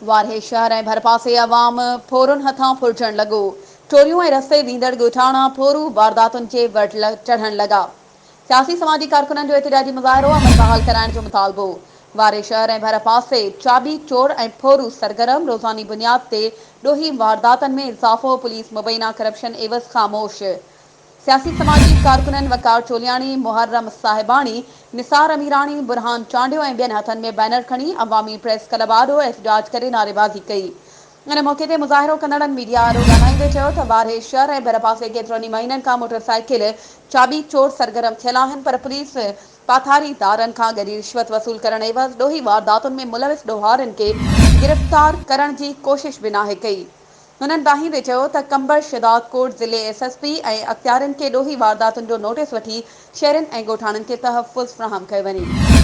वारे शहर ऐं भरपासे अवाम फोरुनि हथां फुरजण लॻो। चोरियूं ऐं रस्ते वींदड़ ॻोठाणा फोरू वारदातुनि जे वट चढ़ण लॻा। सियासी समाजी कारकुननि जो एहतिजाजी मुज़ाहिरो अमन बहाल कराइण जो मुतालबो। वारे शहर ऐं भरपासे चाबी चोर ऐं फोरू सरगर्म रोज़ानी बुनियाद ते ॾोही वारदातनि में इज़ाफ़ो पुलिस मुबैना करप्शन एवज़ ख़ामोश। सियासी समाजी कारकुननि वकार चोलियाणी, मुहर्रम साहिबाणी, निसार अमीराणी, बुरहान चांडियो ऐं ॿियनि हथनि में बैनर खणी अवामी प्रेस क्लब आॾो एहतिजाज करे नारेबाज़ी कई। इन मौक़े ते मुज़ाहिरो कंदड़नि मीडिया आॾो ॻाल्हाईंदे चयो त वारे शहर ऐं भरपासे केतिरनि ई महीननि खां मोटरसाइकिल चाबी चोर सरगर्म थियल आहिनि, पर पुलिस पाथारीदारनि खां गॾी रिश्वत वसूल करण एवज़ ॾोही वारदातुनि में मुलविस ॾोहारियुनि खे गिरफ़्तार करण जी कोशिश बि नाहे कई। हुननि दाहींदे चयो त कंबर शिदात कोट ज़िले SSP ऐं अख़्तियारनि खे ॾोही वारदातुनि जो नोटिस वठी शहरनि ऐं ॻोठाणनि खे तहफ़ुज़ फ़राहम कयो वञे।